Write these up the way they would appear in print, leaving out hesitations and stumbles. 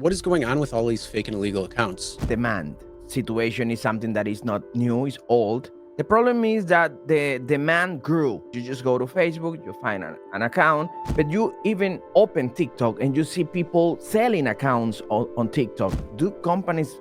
what is going on with all these fake and illegal accounts? Demand situation is something that is not new, it's old. The problem is that the demand grew. You just go to Facebook, you find an account, but you even open TikTok and you see people selling accounts on TikTok. Do companies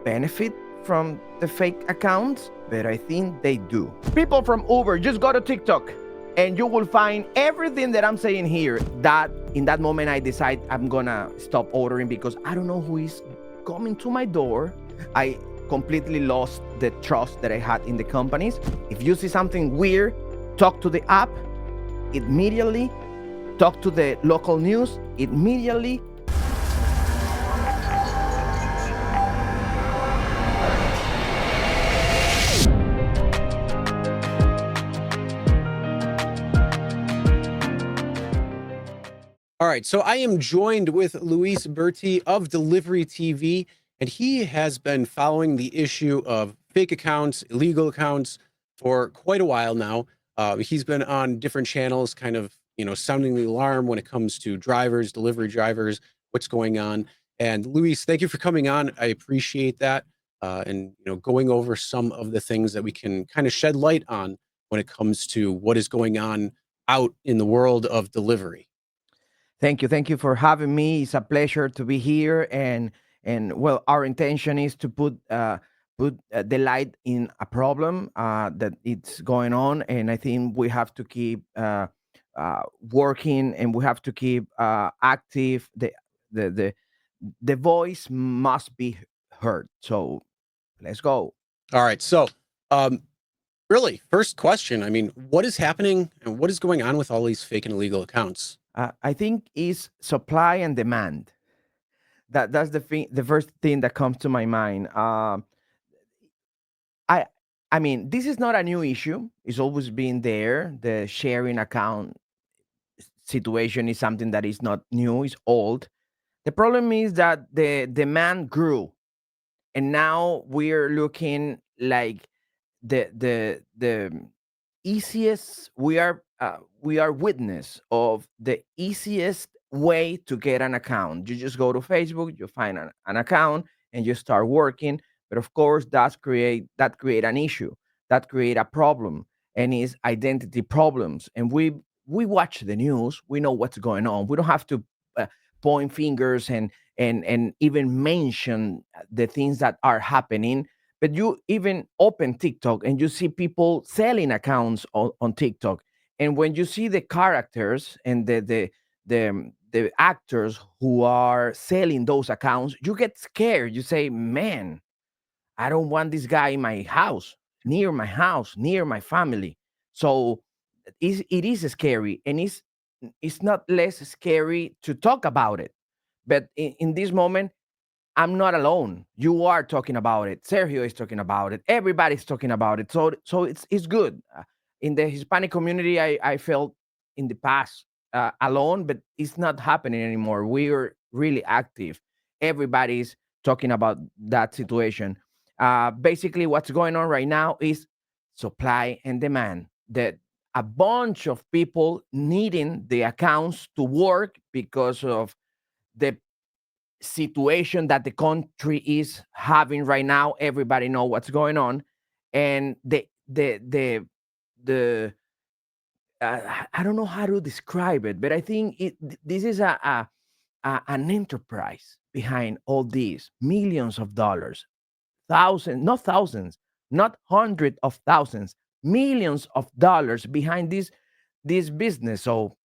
benefit from the fake accounts? But I think they do. People from Uber, just go to TikTok and you will find everything that I'm saying here. That in that moment I decide I'm gonna stop ordering because I don't know who is coming to my door. I completely lost the trust that I had in the companies. If you see something weird, talk to the app immediately, talk to the local news immediately. All right, so I am joined with Luis Berti of Delivery TV, and he has been following the issue of fake accounts, illegal accounts for quite a while now. He's been on different channels, kind of, sounding the alarm when it comes to drivers, delivery drivers, what's going on. And Luis, thank you for coming on. I appreciate that. And going over some of the things that we can kind of shed light on when it comes to what is going on out in the world of delivery. Thank you. Thank you for having me. It's a pleasure to be here. And well, our intention is to put the light in a problem that it's going on. And I think we have to keep working, and we have to keep active. The the the voice must be heard. So let's go. All right. So, um, really, first question. I mean, what is happening and what is going on with all these fake and illegal accounts? I think is supply and demand. That's the first thing that comes to my mind. I I mean, this is not a new issue. It's always been there. The sharing account situation is something that is not new. It's old. The problem is that the demand grew, and now we're looking like the easiest. We are witness of the easiest way to get an account. You just go to Facebook, you find an account, and you start working. But of course, that create an issue, that create a problem, and is identity problems. And we watch the news, we know what's going on. We don't have to uh, point fingers and even mention the things that are happening. But you even open TikTok and you see people selling accounts on TikTok. And when you see the characters and the actors who are selling those accounts, you get scared. You say, "Man, I don't want this guy in my house, near my family." So it is scary, and it's not less scary to talk about it. But in this moment, I'm not alone. You are talking about it. Sergio is talking about it. Everybody's talking about it. So it's good. In the Hispanic community, I felt in the past alone, but it's not happening anymore. We are really active. Everybody's talking about that situation. Basically, what's going on right now is supply and demand. That a bunch of people needing the accounts to work because of the situation that the country is having right now. Everybody know what's going on, and the I don't know how to describe it, but I think this is an enterprise behind all these millions of dollars, thousands, not hundreds of thousands, millions of dollars behind this business. So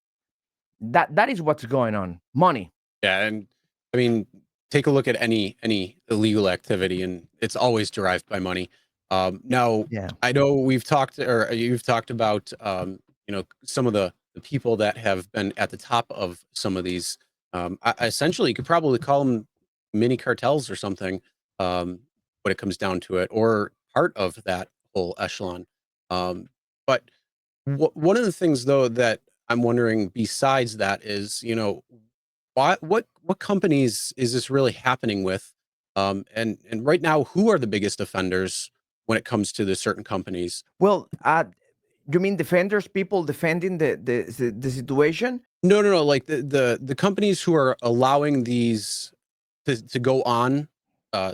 that is what's going on. Money. Yeah, and I mean, take a look at any illegal activity, and it's always derived by money. Now, Yeah. I know we've talked, or you've talked about, some of the people that have been at the top of some of these. Essentially, you could probably call them mini cartels or something, when it comes down to it, or part of that whole echelon. Um, but one of the things, though, that I'm wondering besides that is, what companies is this really happening with? And right now, who are the biggest offenders when it comes to the certain companies? Well, you mean defenders, people defending the situation? No, no, no. Like the companies who are allowing these to go on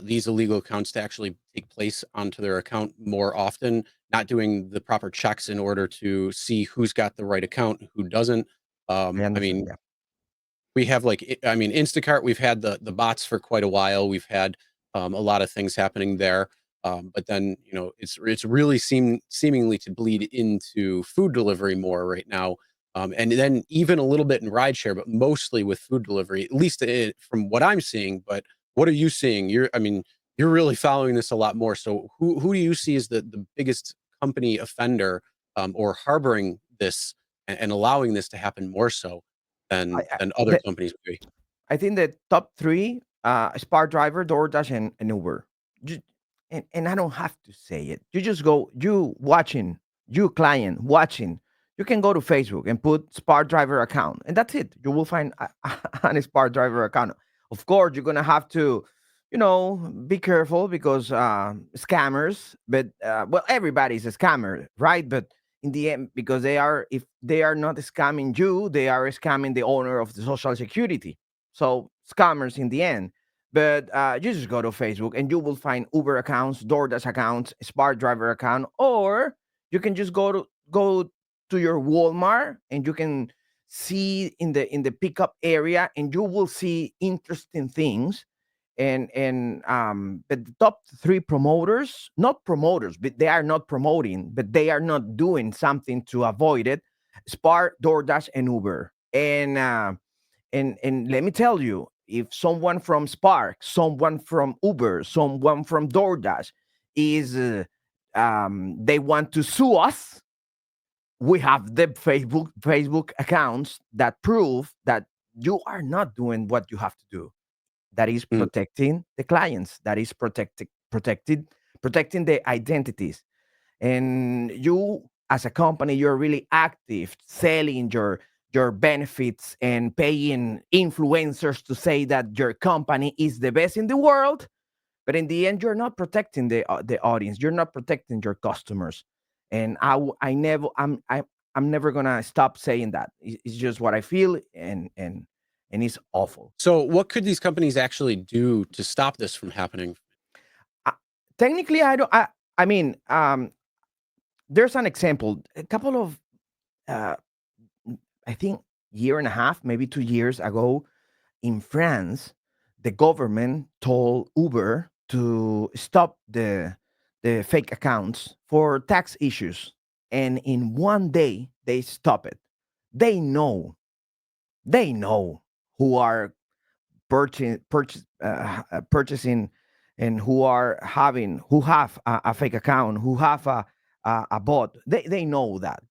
these illegal accounts to actually take place onto their account more often, not doing the proper checks in order to see who's got the right account, who doesn't. I I understand. mean, Yeah. we have I mean, Instacart, we've had the bots for quite a while. We've had a lot of things happening there. But then, it's really seemingly to bleed into food delivery more right now. And then even a little bit in rideshare, but mostly with food delivery, at least from what I'm seeing. But what are you seeing? I mean, you're really following this a lot more. So who do you see as the biggest company offender, or harboring this, and allowing this to happen more so I, than other the, companies would be? I think the top three, Spark Driver, DoorDash, and Uber. Ju- and I don't have to say it. You just go, you watching, you client watching. You can go to Facebook and put Spark Driver account, and that's it. You will find an Spark Driver account. Of course, you're gonna have to, be careful because scammers. But well, everybody's a scammer, right? But in the end, because if they are not scamming you, they are scamming the owner of the social security, so scammers in the end. But you just go to Facebook and you will find Uber accounts, DoorDash accounts, Spark Driver account, or you can just go to your Walmart and you can see in the pickup area and you will see interesting things. And but the top three promoters, not promoters, but they are not promoting, but they are not doing something to avoid it. Spark, DoorDash, and Uber. And let me tell you, if someone from Spark, someone from Uber, someone from DoorDash is they want to sue us, we have the Facebook accounts that prove that you are not doing what you have to do. That is Mm. protecting the clients. That is protecting the identities. And you, as a company, you're really active selling your benefits and paying influencers to say that your company is the best in the world, but in the end you're not protecting the audience, you're not protecting your customers. And I'm never gonna stop saying that. It's just what I feel, and it's awful. So what could these companies actually do to stop this from happening? uh, Technically, I don't I mean, there's an example. A couple of uh, I think year and a half, maybe 2 years ago, in France, the government told Uber to stop the fake accounts for tax issues, and in one day they stop it. They know, they know who are purchasing, and who have a fake account, who have a bot. They know that.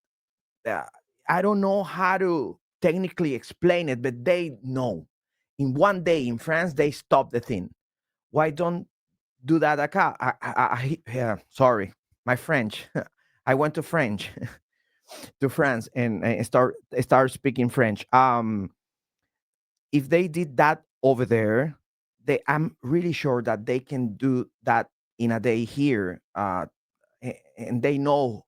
uh, I don't know how to technically explain it, but they know. In one day in France, they stop the thing. Why don't do that? Yeah, sorry, my French. I went to French to France and start speaking French. If they did that over there, I'm really sure that they can do that in a day here. And they know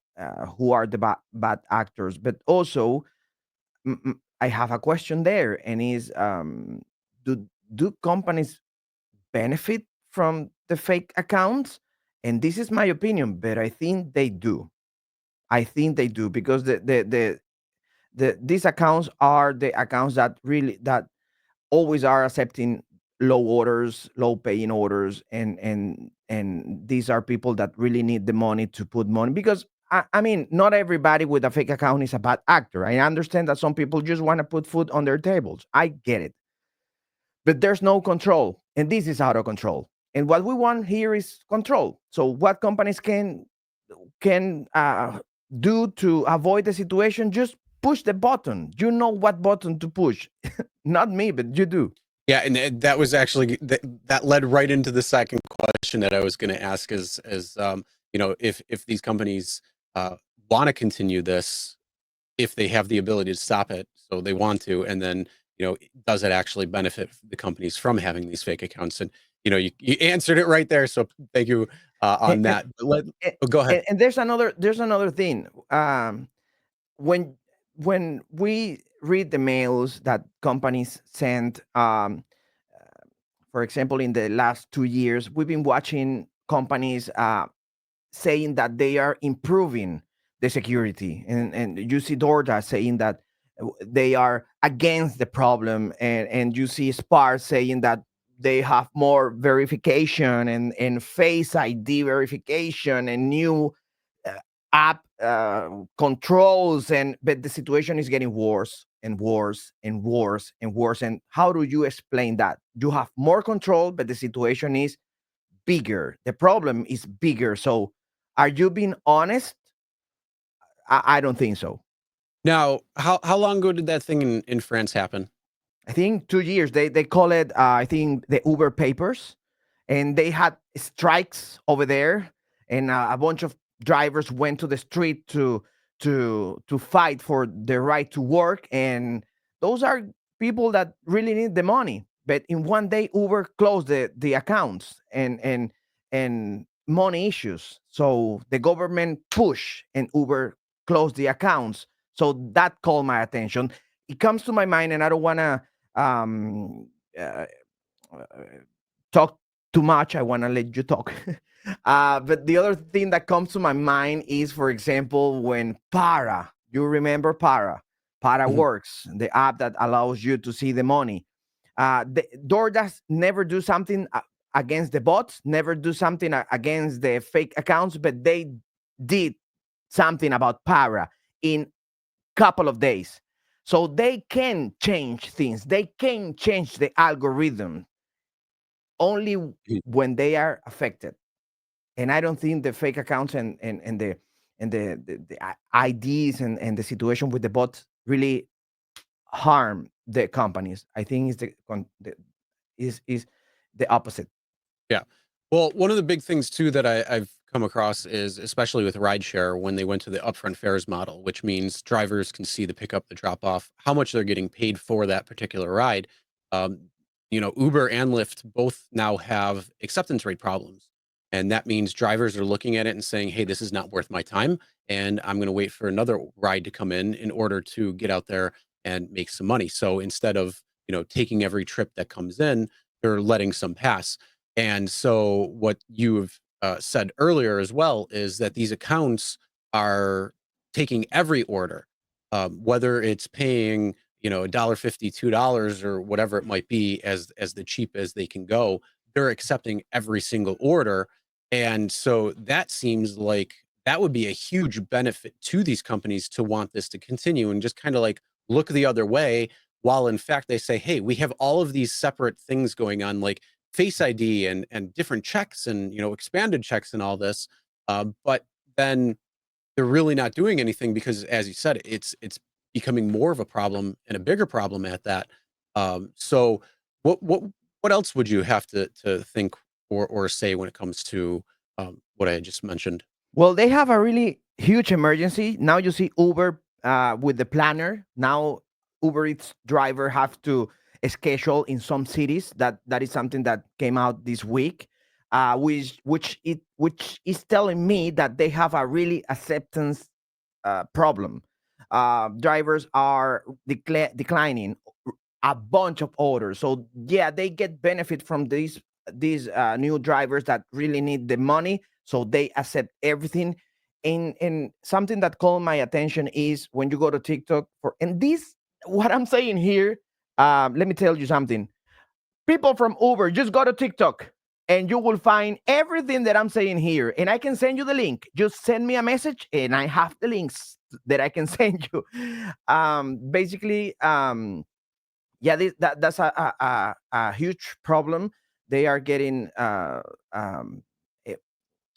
who are the bad actors, but also I have a question there, and is do companies benefit from the fake accounts? And this is my opinion, but I think they do. I think they do because these accounts are the accounts that always are accepting low orders, low paying orders, and these are people that really need the money to put money because I mean, not everybody with a fake account is a bad actor. I understand that some people just want to put food on their tables. I get it, but there's no control, and this is out of control. And what we want here is control. So, what companies can do to avoid the situation? Just push the button. You know what button to push. Not me, but you do. Yeah, and that was actually that led right into the second question that I was going to ask is if these companies want to continue this, if they have the ability to stop it, so they want to, and then does it actually benefit the companies from having these fake accounts? And you answered it right there, so thank you And on that. But and, go ahead. and there's another thing. When we read the mails that companies send, for example, in the last 2 years, we've been watching companies saying that they are improving the security, and you see DoorDash saying that they are against the problem, and you see Spar saying that they have more verification and face ID verification and new uh, app controls, and but the situation is getting worse and worse and worse and worse. And how do you explain that? You have more control, but the situation is bigger. The problem is bigger. So, are you being honest? I don't think so. Now, how long ago did that thing in France happen? I think 2 years. They call it. I think the Uber papers, and they had strikes over there, and a bunch of drivers went to the street to fight for the right to work, and those are people that really need the money. But in one day, Uber closed the accounts and money issues. So the government push and Uber closed the accounts. So that called my attention. It comes to my mind, and I don't want to um, uh, uh, talk too much. I want to let you talk. But the other thing that comes to my mind is, for example, when Para, you remember Para? Para Mhm. Works, the app that allows you to see the money. The DoorDash never do something against the bots, never do something against the fake accounts, but they did something about Para in couple of days. So they can change things. They can change the algorithm only Mhm. when they are affected. And I don't think the fake accounts and the IDs and the situation with the bots really harm the companies. I think is the opposite. Yeah. Well, one of the big things too that I've come across is, especially with rideshare, when they went to the upfront fares model, which means drivers can see the pickup, the drop off, how much they're getting paid for that particular ride. Um, Uber and Lyft both now have acceptance rate problems. And that means drivers are looking at it and saying, hey, this is not worth my time. And I'm going to wait for another ride to come in order to get out there and make some money. So instead of, taking every trip that comes in, they're letting some pass. And so, what you've said earlier as well is that these accounts are taking every order, whether it's paying $1.50, $2, or whatever it might be, as the cheap as they can go. They're accepting every single order, and so that seems like that would be a huge benefit to these companies to want this to continue and just kind of like look the other way, while in fact they say, hey, we have all of these separate things going on, like Face ID and different checks and expanded checks and all this. But then they're really not doing anything because, as you said, it's becoming more of a problem and a bigger problem at that. So what else would you have to think or say when it comes to what I just mentioned? Well, they have a really huge emergency. Now you see Uber with the planner. Now Uber Eats driver have to schedule in some cities. That is something that came out this week, which is telling me that they have a really acceptance problem. Drivers are declining a bunch of orders. So yeah, they get benefit from these new drivers that really need the money. So they accept everything. And something that called my attention is when you go to TikTok for and this what I'm saying here. Let me tell you something. People from Uber, just go to TikTok and you will find everything that I'm saying here. And I can send you the link. Just send me a message and I have the links that I can send you. Basically, yeah, that's a huge problem. They are getting eh,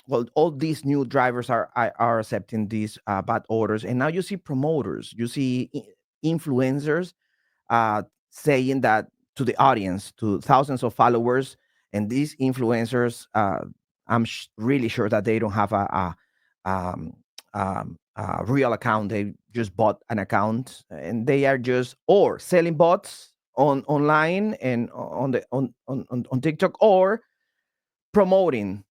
well, all these new drivers are accepting these bad orders, and now you see promoters, you see influencers uh, saying that to the audience, to thousands of followers, and these influencers, really sure that they don't have a real account. They just bought an account, and they are just or selling bots online and on TikTok, or promoting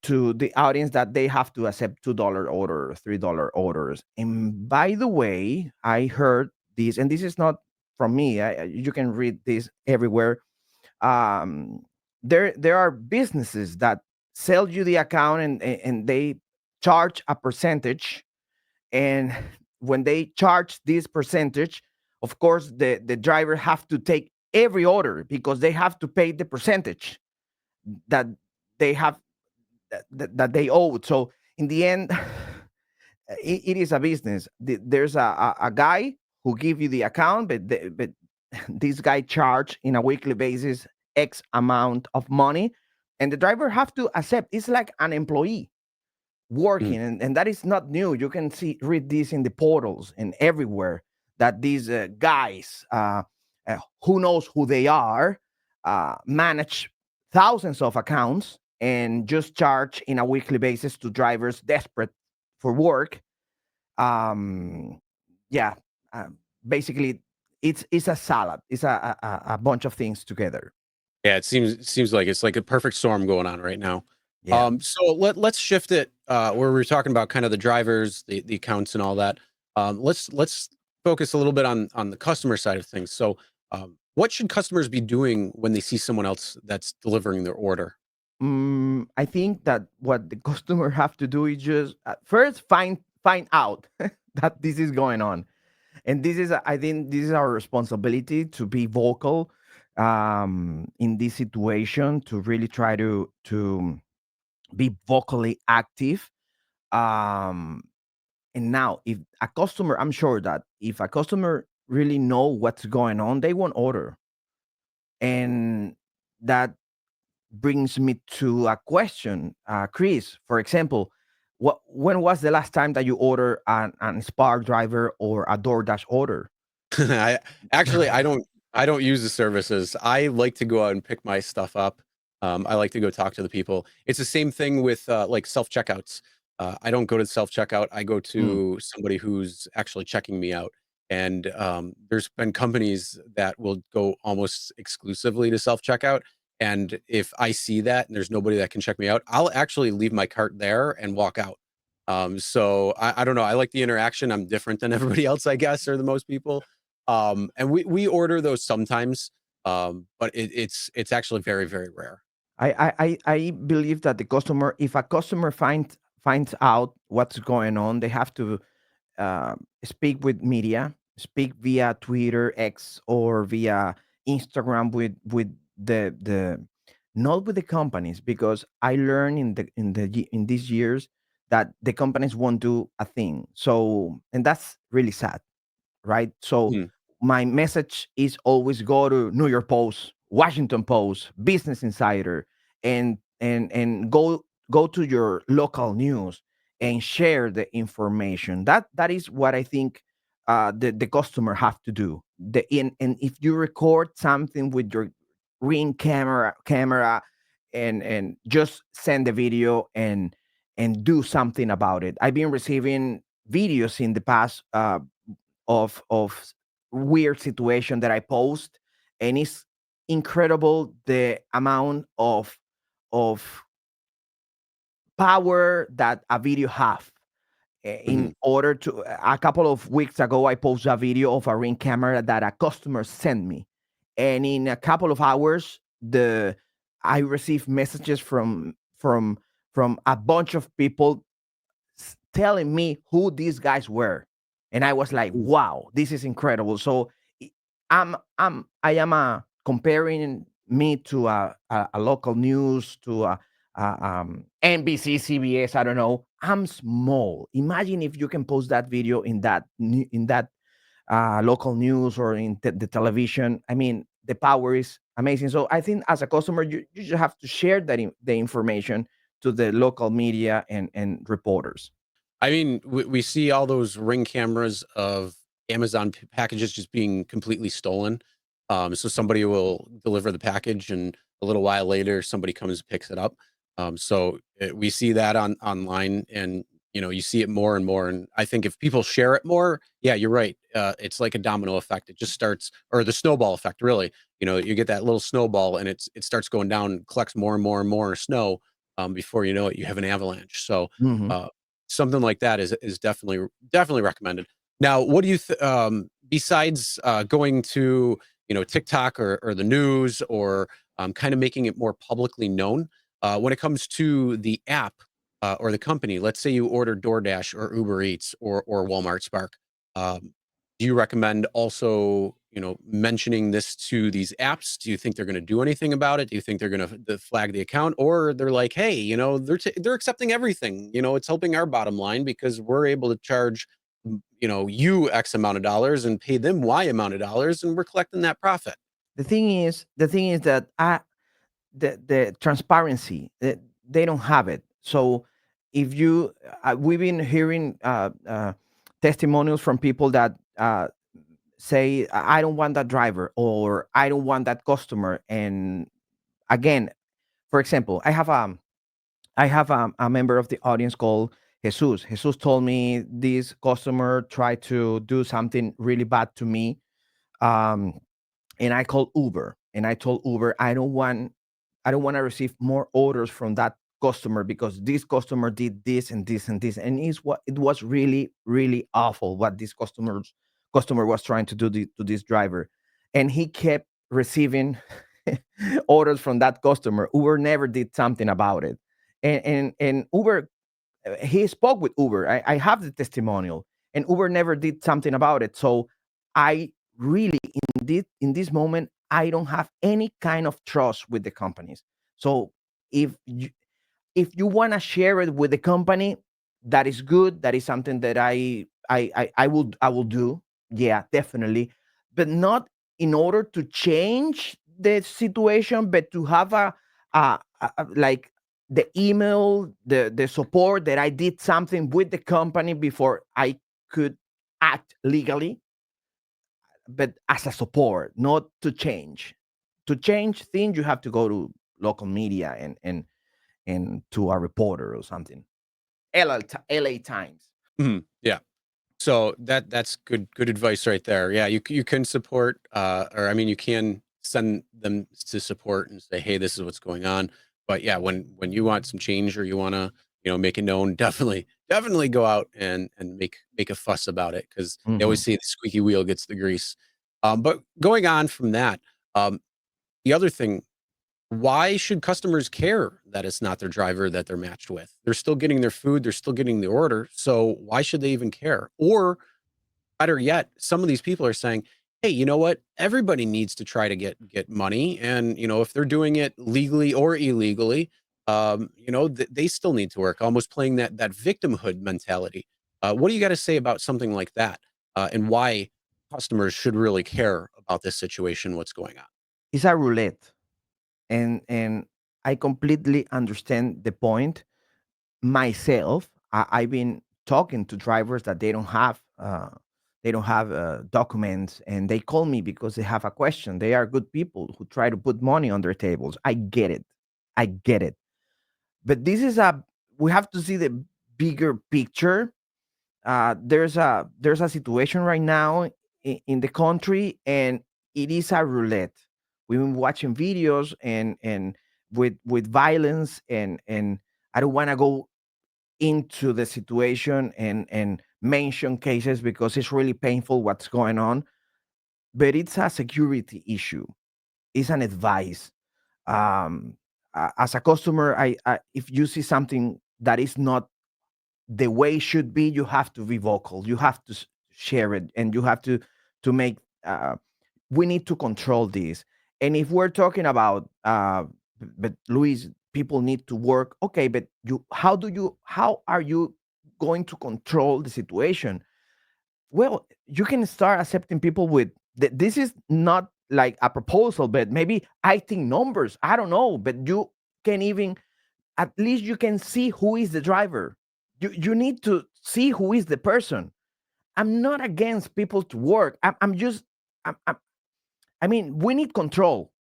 to the audience that they have to accept $2 order, $3 orders. And by the way, I heard this, and this is not from me. You can read this everywhere. um, there are businesses that sell you the account, and they charge a percentage. And when they charge this percentage, of course the driver have to take every order because they have to pay the percentage that they have, that they owe. So in the end, it is a business. There's a guy who give you the account, but this guy charge in a weekly basis X amount of money, and the driver have to accept. It's like an employee Mm. working, and that is not new. You can read this in the portals and everywhere, that these guys, who knows who they are, manage thousands of accounts and just charge in a weekly basis to drivers desperate for work. um yeah, uh, basically it's a salad. It's a bunch of things together. Yeah, it seems like it's like a perfect storm going on right now. Yeah. So let's shift it where we're talking about kind of the drivers, the accounts, and all that. Let's focus a little bit on the customer side of things. So, what should customers be doing when they see someone else that's delivering their order? I think that what the customer have to do is just first find out that this is going on, and I think this is our responsibility to be vocal in this situation, to really try to be vocally active. Um, and now, if a customer, I'm sure that if a customer really know what's going on, they won't order, and that brings me to a question, Chris. For example, when was the last time that you ordered an Spark driver or a DoorDash order? I actually I don't use the services. I like to go out and pick my stuff up. I like to go talk to the people. It's the same thing with like self checkouts. I don't go to self checkout. I go Mm. to somebody who's actually checking me out. And there's been companies that will go almost exclusively to self checkout. And if I see that and there's nobody that can check me out, I'll actually leave my cart there and walk out. So I don't know. I like the interaction. I'm different than everybody else, I guess, or the most people. And we order those sometimes, but it's actually very, very rare. I believe that the customer, if a customer finds out what's going on, they have to speak with media, speak via Twitter, X, or via Instagram with the not with the companies, because I learned in these years that the companies won't do a thing. So, and that's really sad, right? So Mhm, my message is always go to New York Post, Washington Post, Business Insider, and go to your local news and share the information. That is what I think the customer have to do. And if you record something with your ring camera and just send the video and do something about it. I've been receiving videos in the past of weird situation that I post, and it's incredible the amount of power that a video have. In mhm. order to, a couple of weeks ago, I posted a video of a ring camera that a customer sent me, and in a couple of hours, the I received messages from a bunch of people telling me who these guys were, and I was like, Mm. "Wow, this is incredible." So i- I am comparing me to a local news, to NBC, CBS. I don't know. I'm small. Imagine if you can post that video in that local news or in the television. I mean, the power is amazing. So I think as a customer, you just have to share the information to the local media and reporters. I mean, we see all those Ring cameras of Amazon packages just being completely stolen. So somebody will deliver the package, and a little while later, somebody comes and picks it up. We see that online, and you see it more and more. And I think if people share it more, yeah, you're right. It's like a domino effect. It just starts, or the snowball effect, really. You get that little snowball, and it starts going down, collects more and more and more snow. Before you know it, you have an avalanche. So. Mhm. Uh, Something like that is definitely recommended. Now, what do you besides going to TikTok or the news, or kind of making it more publicly known. When it comes to the app or the company, let's say you order DoorDash or Uber Eats or Walmart Spark. Um, do you recommend also, mentioning this to these apps? Do you think they're going to do anything about it? Do you think they're going to flag the account, or they're like, hey, they're accepting everything. It's helping our bottom line because we're able to charge, you X amount of dollars and pay them Y amount of dollars, and we're collecting that profit. The thing is that the transparency, they don't have it. So if you we've been hearing testimonials from people that say, I don't want that driver, or I don't want that customer. And again, for example, I have a member of the audience called Jesus told me this customer tried to do something really bad to me. um and I called Uber and I told Uber, I don't want to receive more orders from that customer because this customer did this and this and this. And it was really, really awful what this customer was trying to do to this driver. And he kept receiving orders from that customer. Uber never did something about it. And Uber, he spoke with Uber. I have the testimonial, and Uber never did something about it. So I really, in this moment, I don't have any kind of trust with the companies. So if you want to share it with the company, that is good. That is something that I will do. Yeah, definitely, but not in order to change the situation, but to have like the email, the support that I did something with the company before I could act legally, but as a support, not to change. To change things, you have to go to local media and to a reporter or something. LA Times. Yeah. So that's good advice right there. Yeah, you can support, or I mean, you can send them to support and say, hey, this is what's going on. But yeah, when you want some change, or you want to, make it known, definitely go out and make a fuss about it, because they always Mhm. say the squeaky wheel gets the grease. But going on from that, um, the other thing, why should customers care that it's not their driver that they're matched with? They're still getting their food, they're still getting the order. So why should they even care? Or better yet, some of these people are saying, hey, you know what? Everybody needs to try to get money. And, if they're doing it legally or illegally, they still need to work, almost playing that victimhood mentality. What do you got to say about something like that? And why customers should really care about this situation, what's going on? It's a roulette, and I completely understand the point. Myself, I've been talking to drivers that they don't have documents, and they call me because they have a question. They are good people who try to put money on their tables. I get it. But we have to see the bigger picture. There's a situation right now in the country, and it is a roulette. We've been watching videos and with violence, and I don't want to go into the situation and mention cases because it's really painful what's going on. But it's a security issue. It's an advice. As a customer, if you see something that is not the way it should be, you have to be vocal. You have to share it, and you have to make. We need to control this. And if we're talking about, but Luis, people need to work. Okay, but how are you going to control the situation? Well, you can start accepting people with. This is not like a proposal, but maybe I think numbers. I don't know, but you can even at least you can see who is the driver. You need to see who is the person. I'm not against people to work. I'm just I mean, we need control.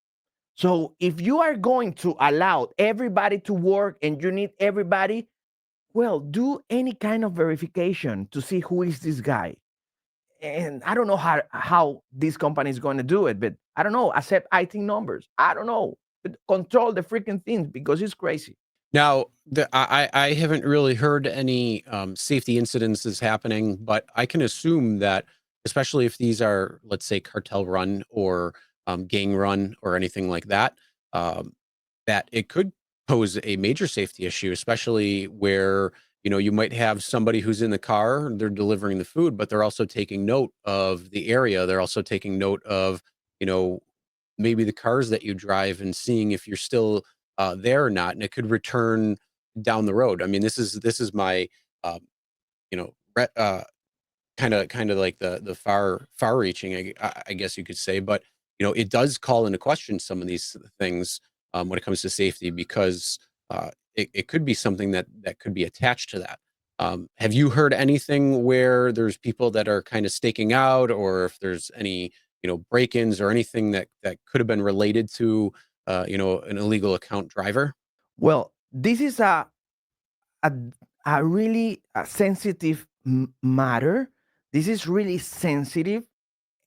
So if you are going to allow everybody to work and you need everybody, well, do any kind of verification to see who is this guy. And I don't know how this company is going to do it, but I don't know. Accept IT numbers. I don't know. But control the freaking things because it's crazy. Now, I haven't really heard any safety incidences happening, but I can assume that, especially if these are, let's say, cartel run, or gang run or anything like that, um, that it could pose a major safety issue, especially where, you might have somebody who's in the car, they're delivering the food, but they're also taking note of the area. They're also taking note of, you know, maybe the cars that you drive and seeing if you're still there or not, and it could return down the road. I mean, this is my, um, you know, kind of like the far reaching, I guess you could say, but it does call into question some of these things when it comes to safety because it could be something that could be attached to that. Have you heard anything where there's people that are kind of staking out, or if there's any break-ins or anything that could have been related to an illegal account driver? Well, this is a, a really sensitive matter. This is really sensitive,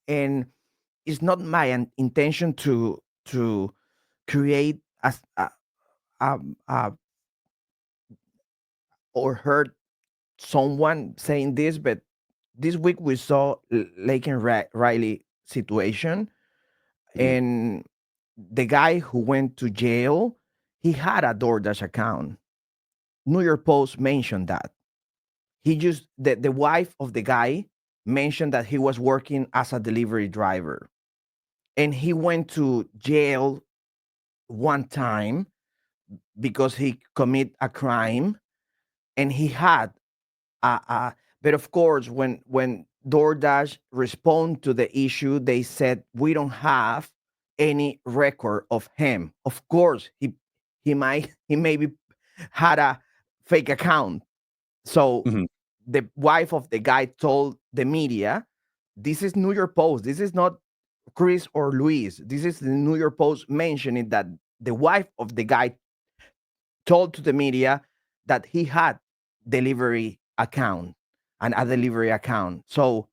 and it's not my intention to create a, a or hurt someone saying this, but this week we saw Lake and Riley situation, Mhm. and the guy who went to jail, he had a DoorDash account. New York Post mentioned that. He just the wife of the guy mentioned that he was working as a delivery driver, and he went to jail one time because he commit a crime, and he had but of course, when DoorDash respond to the issue, they said we don't have any record of him. Of course, he maybe had a fake account. So Mhm. the wife of the guy told the media, "This is New York Post. This is not Chris or Luis. This is the New York Post mentioning that the wife of the guy told to the media that he had delivery account and a delivery account." So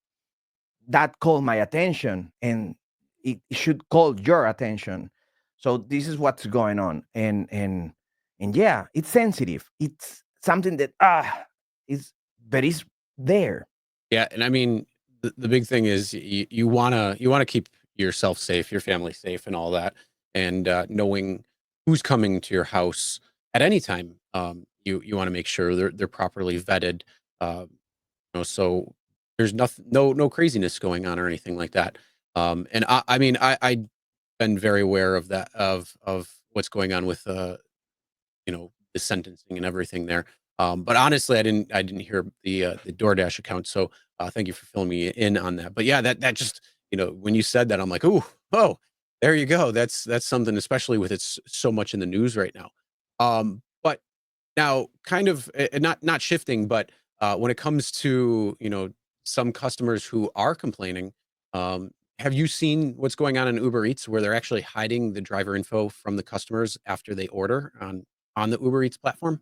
that called my attention, and it should call your attention. So this is what's going on, and yeah, it's sensitive. It's something that is but it's there. Yeah, and I mean, the big thing is you wanna keep yourself safe, your family safe, and all that, and knowing who's coming to your house at any time. You want to make sure they're properly vetted, uh, so there's nothing, no craziness going on or anything like that. And I mean, I've been very aware of that of what's going on with the sentencing and everything there. But honestly, I didn't hear the DoorDash account, so thank you for filling me in on that. But yeah, that just when you said that, I'm like, ooh, oh, there you go. That's something, especially with it's so much in the news right now. But now, kind of not shifting, but when it comes to some customers who are complaining, um, have you seen what's going on in Uber Eats where they're actually hiding the driver info from the customers after they order on the Uber Eats platform?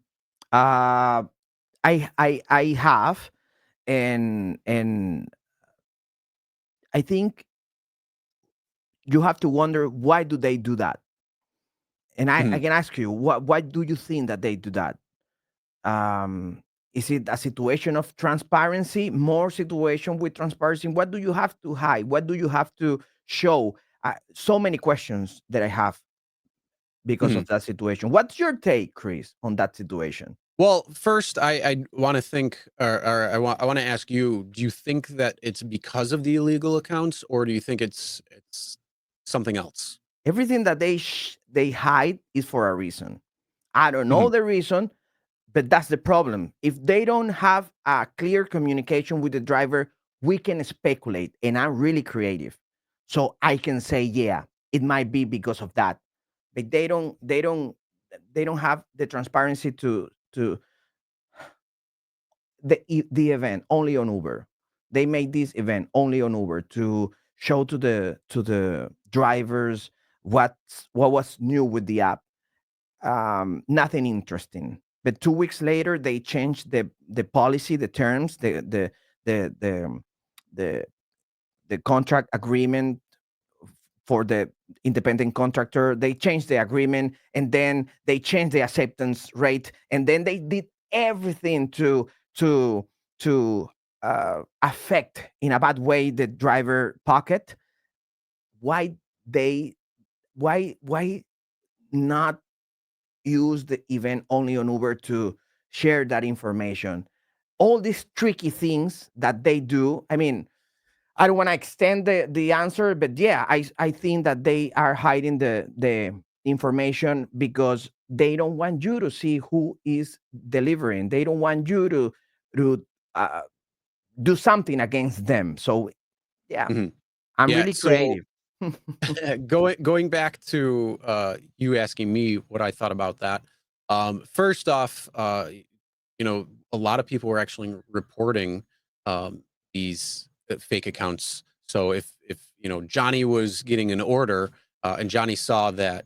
Uh, I have, and I think you have to wonder why do they do that. And I Mhm, can ask you, why do you think that they do that? um is it a situation of transparency, more situation with transparency? What do you have to hide? What do you have to show? So many questions that I have because mhm. of that situation. What's your take, Chris, on that situation? Well, first, I want to think, or I want to ask you: do you think that it's because of the illegal accounts, or do you think it's something else? Everything that they hide is for a reason. I don't know Mhm, the reason, but that's the problem. If they don't have a clear communication with the driver, we can speculate, and I'm really creative. So I can say, yeah, it might be because of that. But they don't have the transparency to the event only on Uber. They made this event only on Uber to show to the drivers what was new with the app. Nothing interesting. But 2 weeks later, they changed the policy, the terms, the the um, the the contract agreement for the independent contractor. They changed the agreement, and then they changed the acceptance rate, and then they did everything to to affect in a bad way the driver pocket. Why? they why not use the event only on Uber to share that information? All these tricky things that they do. I mean, I don't want to extend the answer, but yeah, I think that they are hiding the information because they don't want you to see who is delivering. They don't want you to uh, do something against them. So yeah, Mhm. I'm Yeah. really So creative. going back to you asking me what I thought about that. First off, a lot of people were actually reporting these fake accounts. So if Johnny was getting an order and Johnny saw that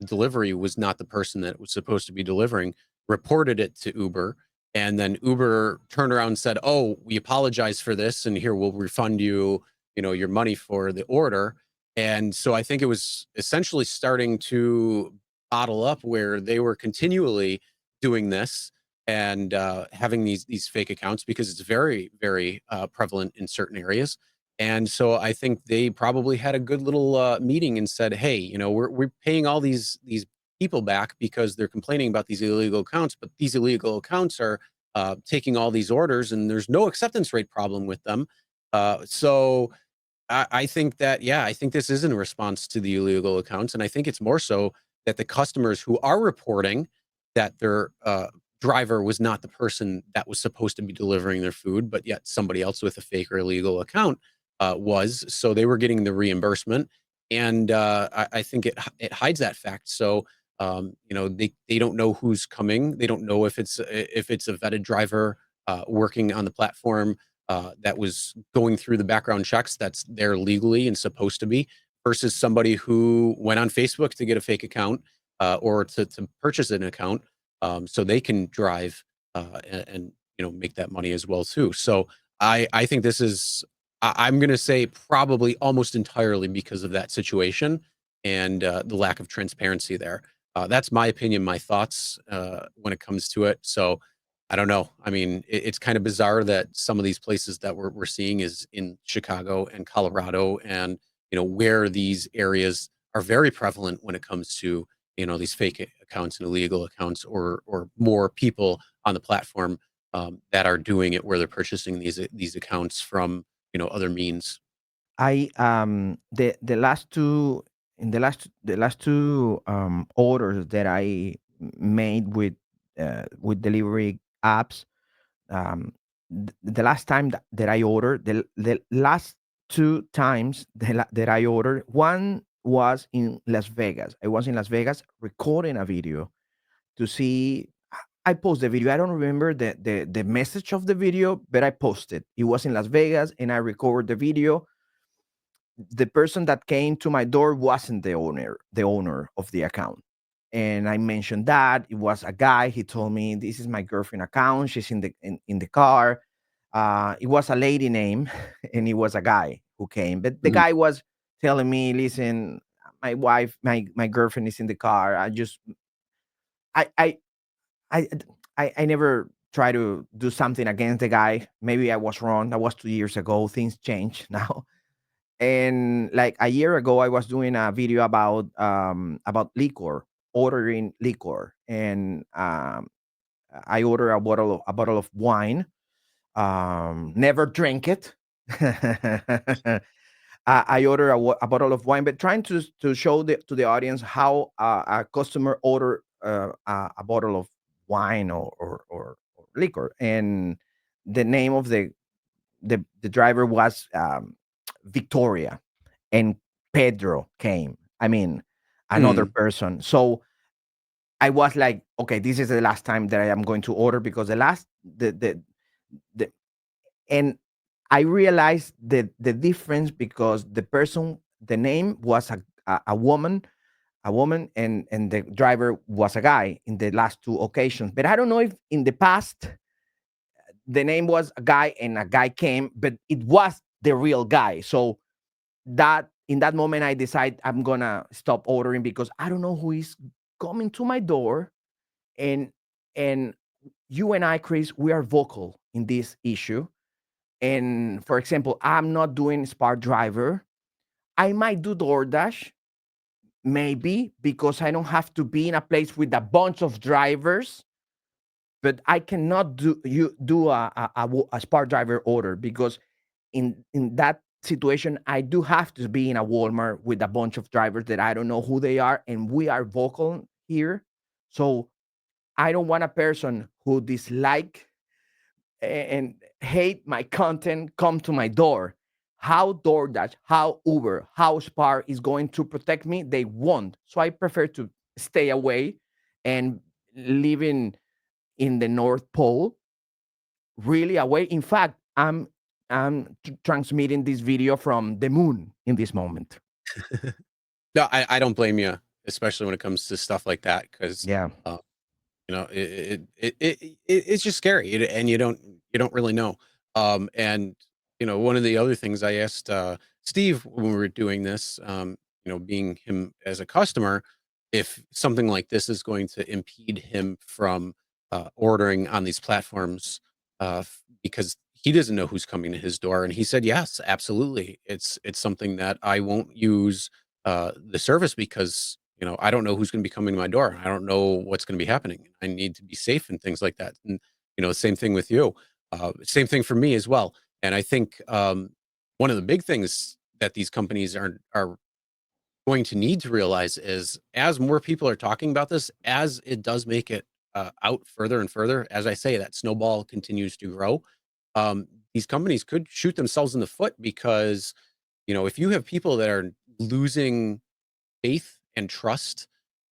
delivery was not the person that was supposed to be delivering, reported it to Uber, and then Uber turned around and said, "Oh, we apologize for this, and here we'll refund you, your money for the order." And so I think it was essentially starting to bottle up where they were continually doing this and having these fake accounts because it's very, very prevalent in certain areas. And so I think they probably had a good little meeting and said, "Hey, we're paying all these people back because they're complaining about these illegal accounts, but these illegal accounts are taking all these orders, and there's no acceptance rate problem with them." So I think that, yeah, I think this is in response to the illegal accounts, and I think it's more so that the customers who are reporting that their driver was not the person that was supposed to be delivering their food, but yet somebody else with a fake or illegal account was. So they were getting the reimbursement, and I think it hides that fact. So they don't know who's coming. They don't know if it's a vetted driver working on the platform that was going through the background checks that's there legally and supposed to be, versus somebody who went on Facebook to get a fake account or to purchase an account so they can drive and make that money as well too. So I think this is I'm going to say probably almost entirely because of that situation and the lack of transparency there. That's my opinion, my thoughts when it comes to it. So I don't know. I mean, it's kind of bizarre that some of these places that we're seeing is in Chicago and Colorado, and where these areas are very prevalent when it comes to these fake accounts and illegal accounts, or more people on the platform that are doing it where they're purchasing these accounts from other means. I the last two in the last two orders that I made with delivery apps. um the last time that I ordered, the last two times that I ordered, one was in Las Vegas. I was in Las Vegas recording a video to see. I post the video. I don't remember the message of the video, but I posted. It was in Las Vegas, and I recorded the video. The person that came to my door wasn't the owner of the account, and I mentioned that it was a guy. He told me, this is my girlfriend account, she's in the car. It was a lady name and it was a guy who came, but the Mhm. guy was telling me, listen, my girlfriend is in the car. I i i I never try to do something against the guy. Maybe I was wrong. That was 2 years ago. Things change now. And like a year ago, I was doing a video about liquor, ordering liquor, and I ordered a bottle of wine. Never drink it. I ordered a bottle of wine, but trying to show to the audience how a customer order a bottle of wine or liquor, and the name of the driver was Victoria, and Pedro came. I mean, another Mm. person. So I was like, okay, this is the last time that I am going to order, because the and I realized the difference, because the name was a woman, and the driver was a guy in the last two occasions. But I don't know if in the past the name was a guy and a guy came, but it was the real guy. So that in that moment I decide I'm gonna stop ordering, because I don't know who is coming to my door. And and you and I, Chris, we are vocal in this issue. And for example, I'm not doing Spark Driver. I might do DoorDash, maybe because I don't have to be in a place with a bunch of drivers, but I cannot do a Spark driver order because in that situation I do have to be in a Walmart with a bunch of drivers that I don't know who they are, and we are vocal here. So I don't want a person who dislike and hate my content come to my door. How DoorDash, how Uber, how Spark is going to protect me? They won't. So I prefer to stay away and live in the North Pole, really away. In fact, I'm transmitting this video from the moon in this moment. No, I don't blame you, especially when it comes to stuff like that, because Yeah. you know, it's just scary, and you don't really know. And one of the other things I asked Steve when we were doing this, being him as a customer, if something like this is going to impede him from ordering on these platforms, because he doesn't know who's coming to his door, and he said, yes, absolutely. It's something that I won't use the service because I don't know who's going to be coming to my door. I don't know what's going to be happening. I need to be safe and things like that. And same thing with you. Same thing for me as well. And I think one of the big things that these companies are going to need to realize is, as more people are talking about this, as it does make it out further and further, as I say, that snowball continues to grow. These companies could shoot themselves in the foot because if you have people that are losing faith and trust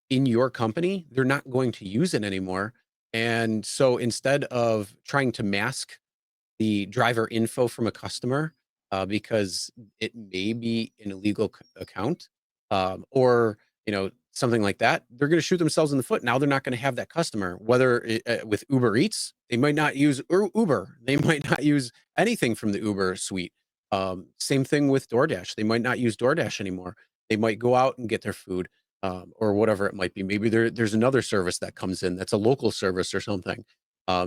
in your company, they're not going to use it anymore. And so instead of trying to mask the driver info from a customer, because it may be an illegal account, or something like that, they're going to shoot themselves in the foot. Now they're not going to have that customer. Whether with Uber Eats, they might not use Uber, they might not use anything from the Uber suite. Same thing with DoorDash, they might not use DoorDash anymore. They might go out and get their food, or whatever it might be. Maybe there's another service that comes in that's a local service or something.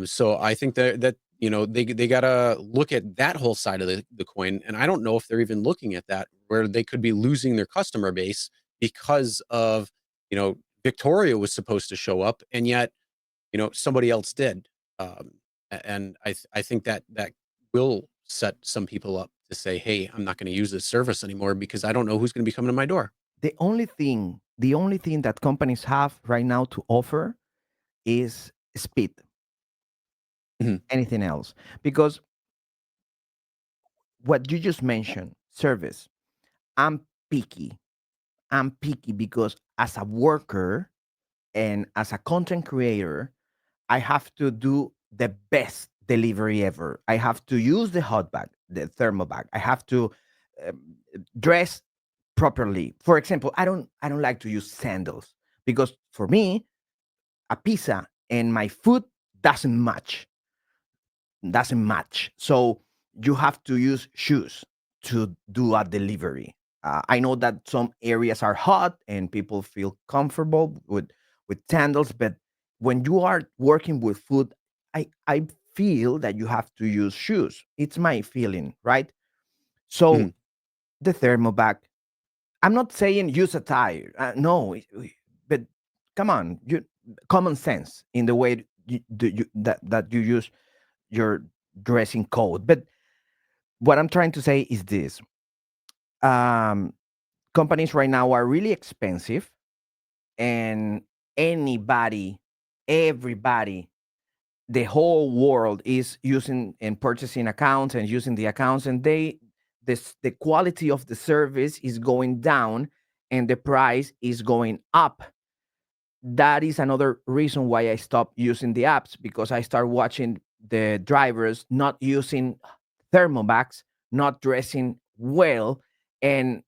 So I think that they gotta look at that whole side of the coin, and I don't know if they're even looking at that, where they could be losing their customer base because of Victoria was supposed to show up, and yet somebody else did. Um, and I think that will set some people up to say, hey, I'm not going to use this service anymore because I don't know who's going to be coming to my door. The only thing that companies have right now to offer is speed. Mhm. Anything else? Because what you just mentioned, service, I'm picky. I'm picky because as a worker and as a content creator, I have to do the best delivery ever. I have to use the hot bag, the thermal bag. I have to um, dress properly. For example, I don't like to use sandals because for me, a pizza and my food doesn't match. So you have to use shoes to do a delivery. I know that some areas are hot and people feel comfortable with sandals, but when you are working with food, I feel that you have to use shoes. It's my feeling, right? So Mhm. the thermal bag. I'm not saying use a tie. No, but come on, common sense in the way that you use your dressing code. But what I'm trying to say is this: um, companies right now are really expensive, and anybody, everybody, the whole world is using and purchasing accounts and using the accounts, and the quality of the service is going down, and the price is going up. That is another reason why I stopped using the apps, because I start watching the drivers not using thermal bags, not dressing well. And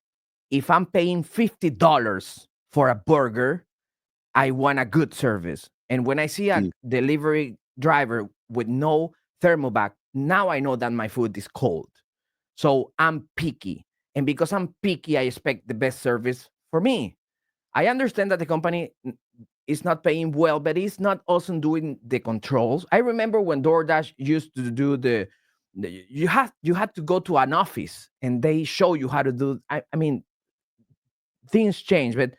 if I'm paying $50 for a burger, I want a good service. And when I see a Mhm. delivery driver with no thermal bag, now I know that my food is cold. So I'm picky. And because I'm picky, I expect the best service for me. I understand that the company is not paying well, but it's not also doing the controls. I remember when DoorDash used to do you had to go to an office and they show you how to do. I mean, things change, but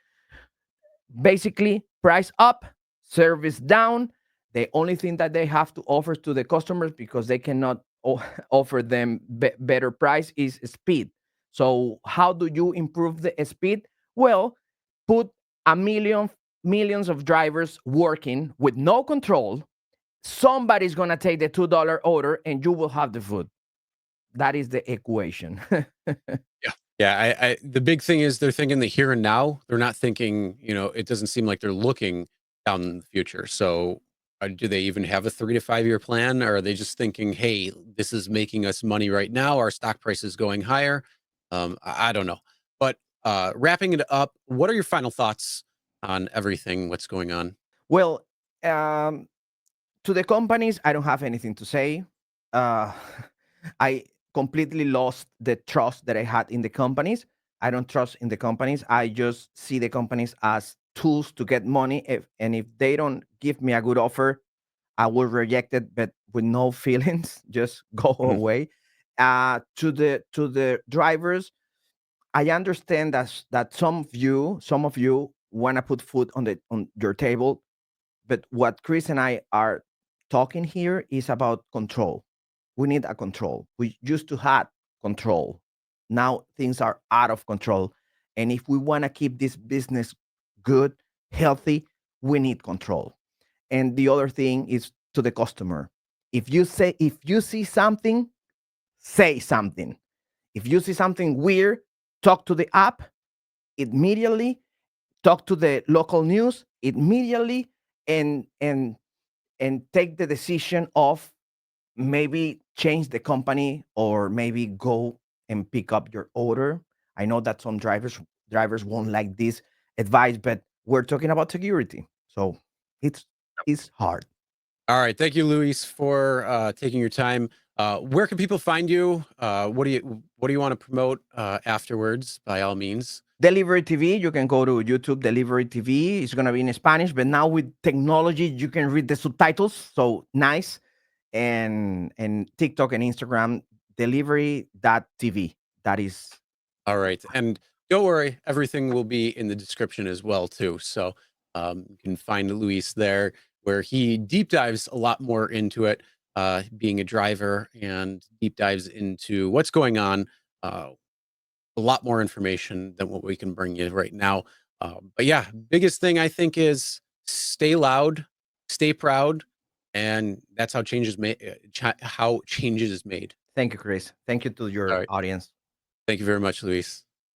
basically price up, service down. The only thing that they have to offer to the customers, because they cannot offer them better price, is speed. So how do you improve the speed? Well, put millions of drivers working with no control. Somebody's going to take the $2 order and you will have the food. That is the equation. Yeah. Yeah. The big thing is they're thinking the here and now. They're not thinking, it doesn't seem like they're looking down in the future. So do they even have a 3 to 5 year plan? Or are they just thinking, hey, this is making us money right now. Our stock price is going higher. I don't know. But wrapping it up, what are your final thoughts on everything? What's going on? Well, um, to the companies, I don't have anything to say. Uh, I completely lost the trust that I had in the companies. I don't trust in the companies. I just see the companies as tools to get money. If they don't give me a good offer, I will reject it, but with no feelings, just go Mhm. away. To the drivers, I understand that some of you want to put food on your table, but what Chris and I are talking here is about control. We need a control. We used to have control. Now things are out of control. And if we want to keep this business good, healthy, we need control. And the other thing is to the customer. If you see something, say something. If you see something weird, talk to the app immediately, talk to the local news immediately, and take the decision of maybe change the company or maybe go and pick up your order. I know that some drivers won't like this advice, but we're talking about security, so it's it's hard. All right. Thank you, Luis, for taking your time. Where can people find you? What do you want to promote afterwards? By all means. Delivery TV, you can go to YouTube. Delivery TV, it's going to be in Spanish, but now with technology you can read the subtitles, so nice. And TikTok and Instagram, delivery.tv. That is. All right. And don't worry, everything will be in the description as well, too. So you can find Luis there, where he deep dives a lot more into it, being a driver, and deep dives into what's going on. A lot more information than what we can bring you right now. But yeah, biggest thing I think is stay loud, stay proud, and that's how changes made. How changes is made. Thank you, Chris. Thank you to All your right. audience. Thank you very much, Luis.